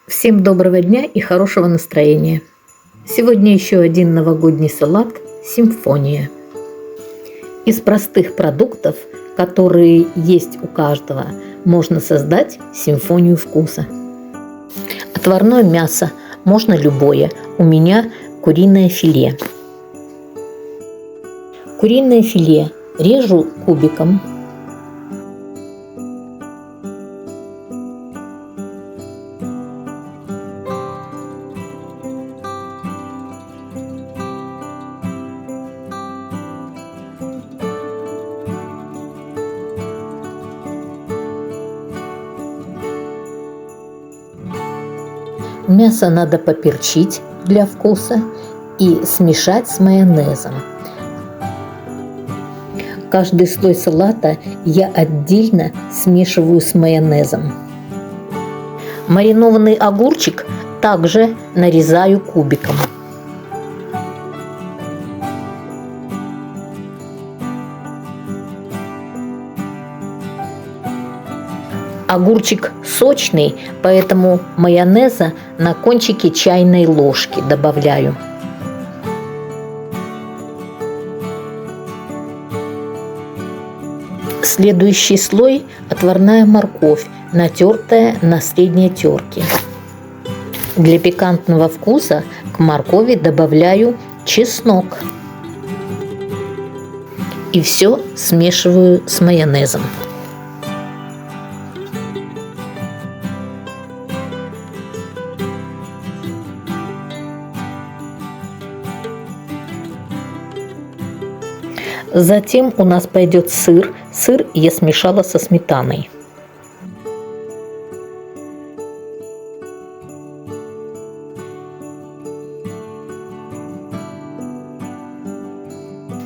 Всем доброго дня и хорошего настроения. Сегодня еще один новогодний салат «Симфония». Из простых продуктов, которые есть у каждого, можно создать симфонию вкуса. Отварное мясо, можно любое, у меня куриное филе. Куриное филе режу кубиком. Мясо надо поперчить для вкуса и смешать с майонезом. Каждый слой салата я отдельно смешиваю с майонезом. Маринованный огурчик также нарезаю кубиком. Огурчик сочный, поэтому майонеза на кончике чайной ложки добавляю. Следующий слой – отварная морковь, натертая на средней терке. Для пикантного вкуса к моркови добавляю чеснок. И все смешиваю с майонезом. Затем у нас пойдет сыр. Сыр я смешала со сметаной.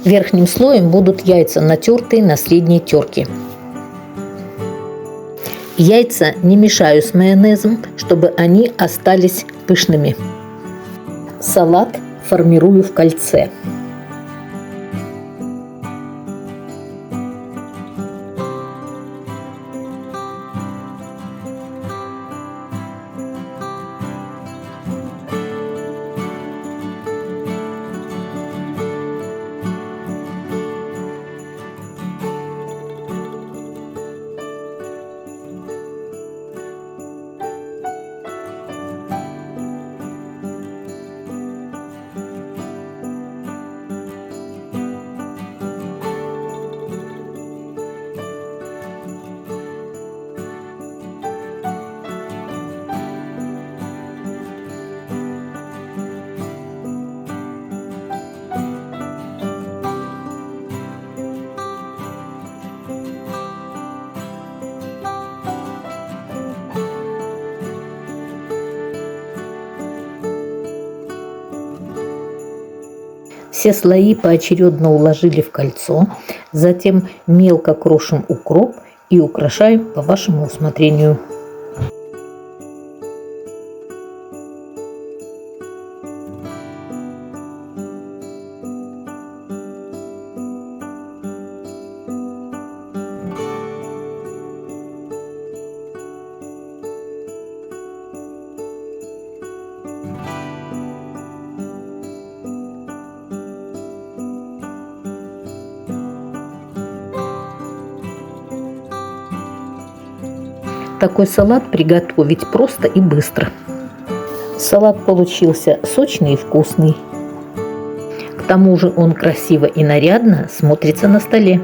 Верхним слоем будут яйца, натертые на средней терке. Яйца не мешаю с майонезом, чтобы они остались пышными. Салат формирую в кольце. Все слои поочередно уложили в кольцо, затем мелко крошим укроп и украшаем по вашему усмотрению. Такой салат приготовить просто и быстро. Салат получился сочный и вкусный. К тому же он красиво и нарядно смотрится на столе.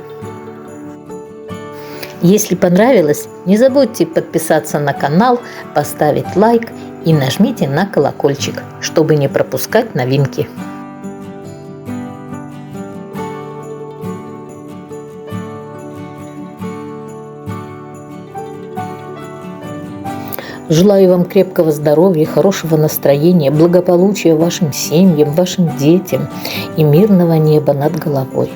Если понравилось, не забудьте подписаться на канал, поставить лайк и нажмите на колокольчик, чтобы не пропускать новинки. Желаю вам крепкого здоровья, хорошего настроения, благополучия вашим семьям, вашим детям и мирного неба над головой.